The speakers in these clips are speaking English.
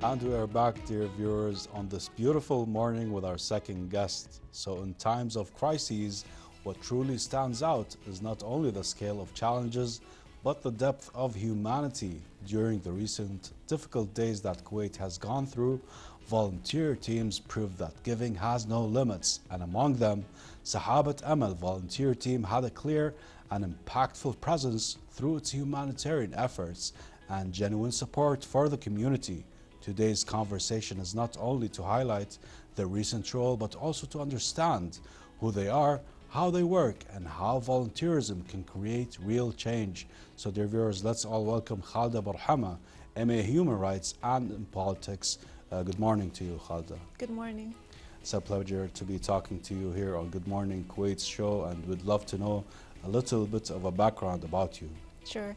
And we are back, dear viewers, on this beautiful morning with our second guest. So in times of crises, what truly stands out is not only the scale of challenges, but the depth of humanity. During the recent difficult days that Kuwait has gone through, volunteer teams proved that giving has no limits. And among them, Sahabat Amal volunteer team had a clear and impactful presence through its humanitarian efforts and genuine support for the community. Today's conversation is not only to highlight their recent role, but also to understand who they are, how they work, and how volunteerism can create real change. So dear viewers, let's all welcome Khaledah Burhma, MA Human Rights and in Politics. Good morning to you, Khaledah. Good morning. It's a pleasure to be talking to you here on Good Morning Kuwait's show, and we'd love to know a little bit of a background about you. Sure.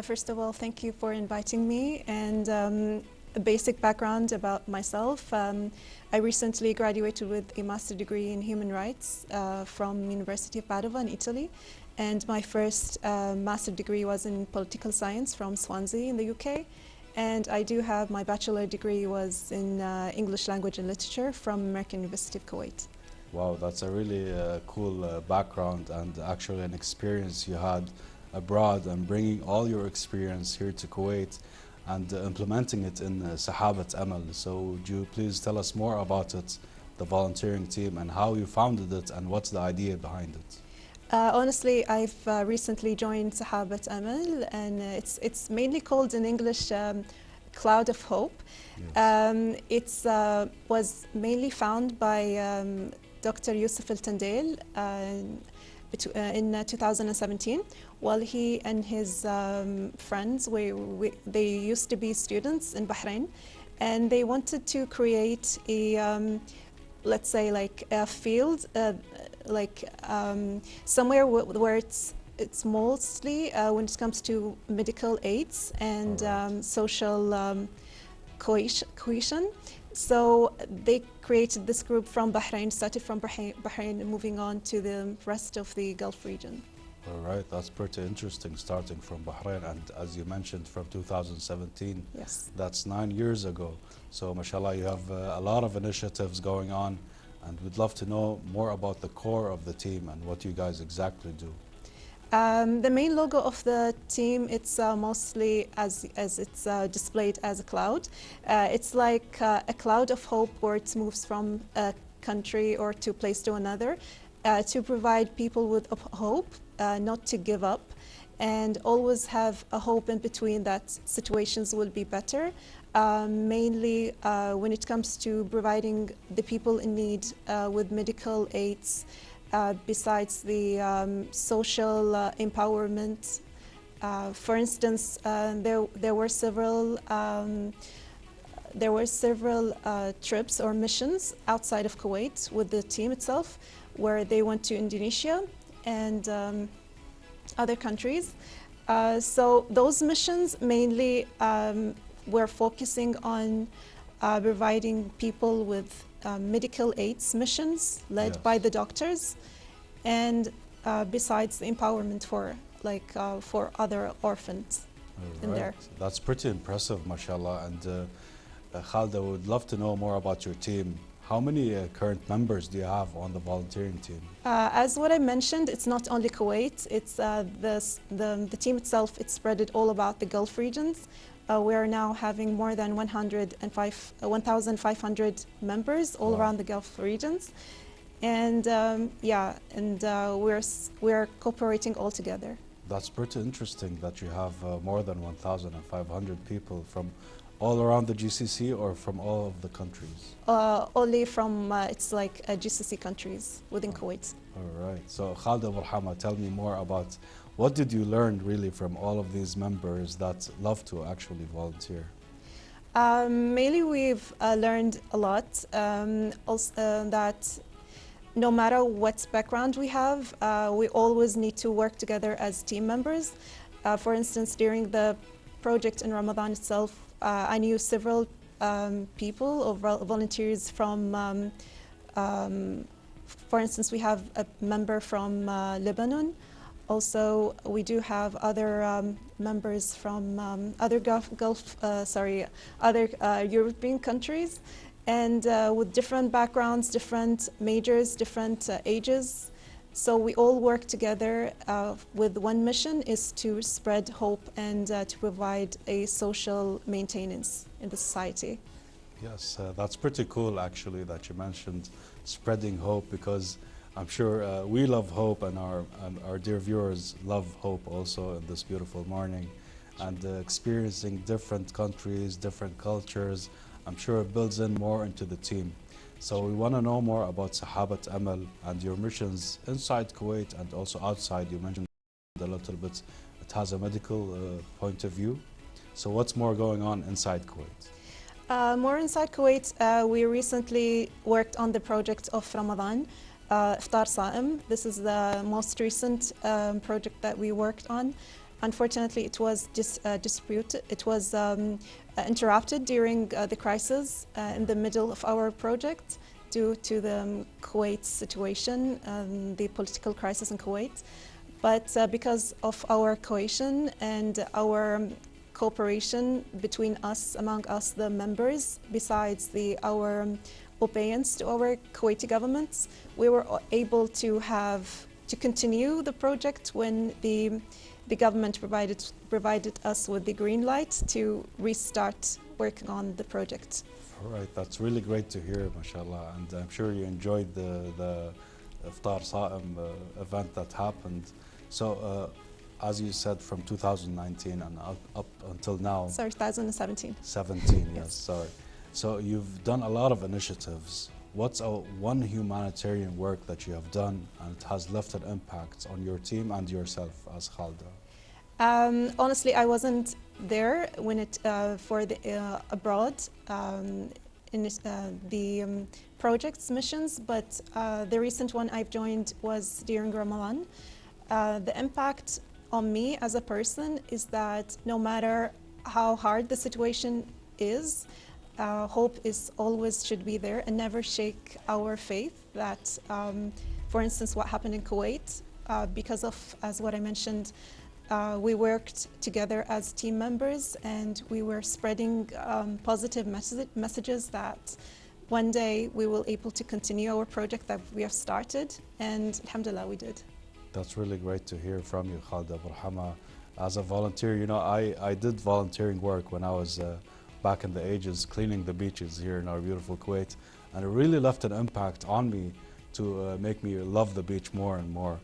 First of all, thank you for inviting me, and a basic background about myself. I recently graduated with a master's degree in human rights from University of Padova in Italy, and my first master's degree was in political science from Swansea in the UK, and I do have my bachelor degree was in English language and literature from American University of Kuwait. Wow, that's a really cool background and actually an experience you had abroad, and bringing all your experience here to Kuwait and implementing it in Sahabat Amal. So would you please tell us more about it, the volunteering team, and how you founded it and what's the idea behind it? Honestly, I've recently joined Sahabat Amal, and it's mainly called in English Cloud of Hope. Yes. It was mainly founded by Dr. Yusuf Al-Tandale in 2017, while he and his friends, they used to be students in Bahrain, and they wanted to create a, let's say, like a field, somewhere where it's mostly when it comes to medical aids and social cohesion. So they created this group from Bahrain, started from Bahrain and moving on to the rest of the Gulf region. All right, that's pretty interesting, starting from Bahrain, and as you mentioned, from 2017. Yes. That's 9 years ago. So mashallah, you have a lot of initiatives going on, and we'd love to know more about the core of the team and what you guys exactly do. The main logo of the team, it's mostly as it's displayed as a cloud. It's like a cloud of hope where it moves from a country or to place to another to provide people with hope, not to give up, and always have a hope in between that situations will be better. Mainly when it comes to providing the people in need with medical aids, besides the social empowerment. For instance, there were several trips or missions outside of Kuwait with the team itself, where they went to Indonesia and other countries. So those missions mainly were focusing on providing people with medical aids missions led by the doctors, and besides the empowerment for other orphans in there. That's pretty impressive, mashallah. And Khaledah, would love to know more about your team. How many current members do you have on the volunteering team? As what I mentioned, it's not only Kuwait, it's the team itself, it's spread all about the Gulf regions. We are now having more than 1,500 members all around the Gulf regions. And we're cooperating all together. That's pretty interesting that you have more than 1,500 people from all around the GCC or from all of the countries? Only from, it's like GCC countries within Kuwait. All right. So Khaledah Burhma, tell me more about what did you learn really from all of these members that love to actually volunteer? Mainly we've learned a lot. Also, that no matter what background we have, we always need to work together as team members. For instance, during the project in Ramadan itself, I knew several people or volunteers from, for instance, we have a member from Lebanon, Also, we do have other members from other European countries, and with different backgrounds, different majors, different ages. So we all work together with one mission, is to spread hope and to provide a social maintenance in the society. Yes, that's pretty cool actually that you mentioned spreading hope, because I'm sure we love hope, and our dear viewers love hope also in this beautiful morning. And experiencing different countries, different cultures, I'm sure it builds in more into the team. So we want to know more about Sahabat Amal and your missions inside Kuwait and also outside. You mentioned a little bit, it has a medical point of view. So what's more going on inside Kuwait? More inside Kuwait, we recently worked on the project of Ramadan, Iftar Sa'im. This is the most recent project that we worked on. Unfortunately, it was disputed. It was interrupted during the crisis in the middle of our project due to the Kuwait situation, the political crisis in Kuwait. But because of our cohesion and our cooperation between us, among us, the members, besides our obedience to our Kuwaiti governments, we were able to continue the project when the government provided us with the green light to restart working on the project. All right, that's really great to hear, mashallah, and I'm sure you enjoyed the Iftar Sa'im event that happened. So, as you said, from 2019 and up until now. Sorry, 2017. 17, yes, sorry. So you've done a lot of initiatives. What's one humanitarian work that you have done and it has left an impact on your team and yourself as Khaledah? Honestly, I wasn't there when for the abroad in the project's missions, but the recent one I've joined was during Ramadan. The impact on me as a person is that no matter how hard the situation is, hope is always should be there and never shake our faith that, for instance, what happened in Kuwait, because of, as what I mentioned, we worked together as team members and we were spreading positive messages that one day we will able to continue our project that we have started, and alhamdulillah we did. That's really great to hear from you, Khaledah. Burhma, as a volunteer, you know, I did volunteering work when I was back in the ages, cleaning the beaches here in our beautiful Kuwait, and it really left an impact on me to make me love the beach more and more.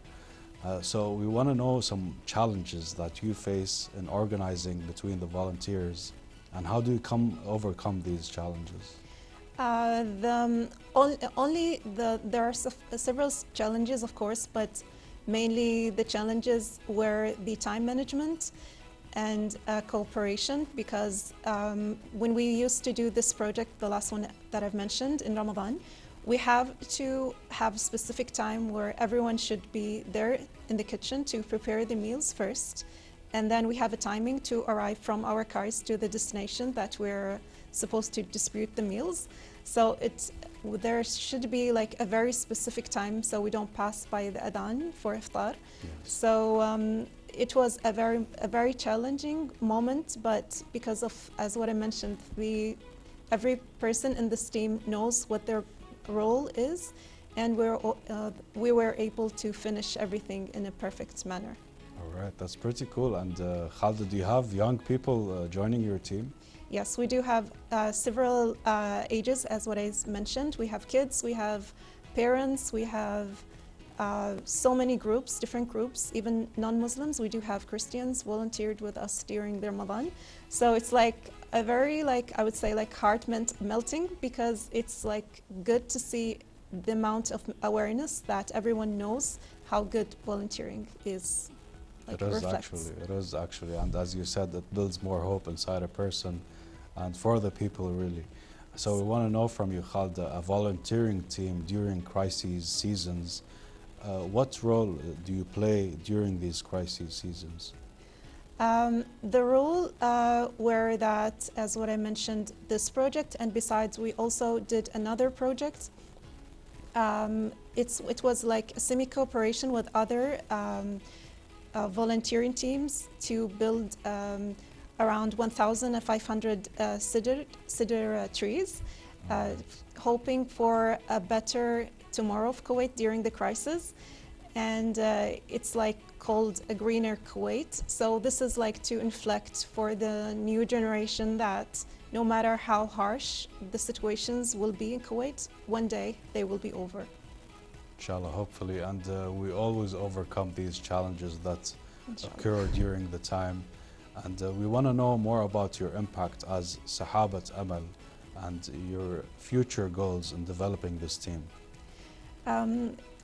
So we want to know some challenges that you face in organizing between the volunteers, and how do you overcome these challenges? There are several challenges, of course, but mainly the challenges were the time management and cooperation, because when we used to do this project, the last one that I've mentioned in Ramadan, we have to have specific time where everyone should be there in the kitchen to prepare the meals first, and then we have a timing to arrive from our cars to the destination that we're supposed to distribute the meals. So there should be like a very specific time so we don't pass by the adhan for iftar. Yes. So it was a very challenging moment, but because of, as what I mentioned, every person in this team knows what their role is, and we were able to finish everything in a perfect manner. All right, that's pretty cool. And Khaledah, do you have young people joining your team? Yes, we do have several ages, as what I mentioned. We have kids, we have parents, we have so many groups, different groups, even non-Muslims. We do have Christians volunteered with us during the Ramadan. So it's like a very, I would say, heart melting, because it's like good to see the amount of awareness that everyone knows how good volunteering is. It is actually, and as you said, it builds more hope inside a person and for the people, really. So we want to know from you, Khaledah, a volunteering team during crises seasons, what role do you play during these crisis seasons? The role were that, as what I mentioned, this project, and besides we also did another project. It was like a semi-cooperation with other volunteering teams to build around 1,500 cedar trees, hoping for a better tomorrow of Kuwait during the crisis. And it's like called a greener Kuwait. So this is like to inflect for the new generation that no matter how harsh the situations will be in Kuwait, one day they will be over. Inshallah, hopefully, and we always overcome these challenges that Inshallah. occur during the time. And we want to know more about your impact as Sahabat Amal and your future goals in developing this team.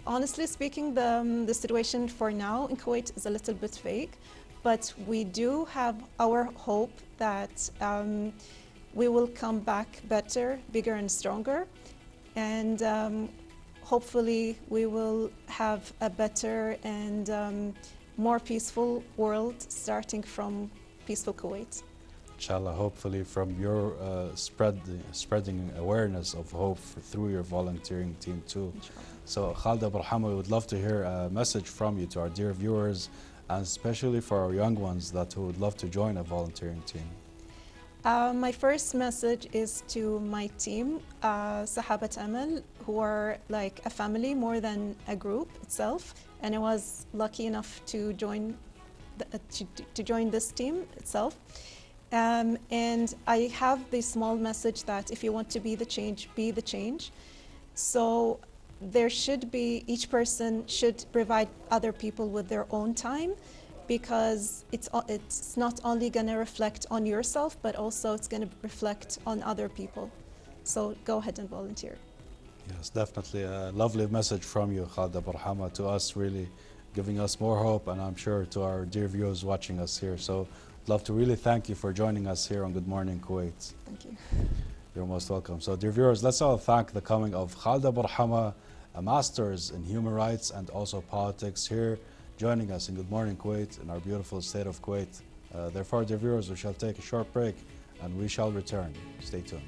Honestly speaking, the situation for now in Kuwait is a little bit vague, but we do have our hope that we will come back better, bigger and stronger, and hopefully we will have a better and more peaceful world starting from peaceful Kuwait. Inshallah, hopefully from your spreading awareness of hope through your volunteering team too. Inshallah. So Khaledah, Burhma, we would love to hear a message from you to our dear viewers, and especially for our young ones that who would love to join a volunteering team. My first message is to my team, Sahabat Amal, who are like a family more than a group itself, and I was lucky enough to join this team itself. And I have this small message that if you want to be the change, be the change. So there should be, each person should provide other people with their own time, because it's not only going to reflect on yourself, but also it's going to reflect on other people. So go ahead and volunteer. Yes, definitely a lovely message from you, Khaledah, Burhma, to us, really giving us more hope, and I'm sure to our dear viewers watching us here. So I'd love to really thank you for joining us here on Good Morning Kuwait. Thank you. You're most welcome. So dear viewers, let's all thank the coming of Khaledah Burhma, a master's in human rights and also politics, here joining us in Good Morning Kuwait in our beautiful state of Kuwait. Therefore, dear viewers, we shall take a short break and we shall return. Stay tuned.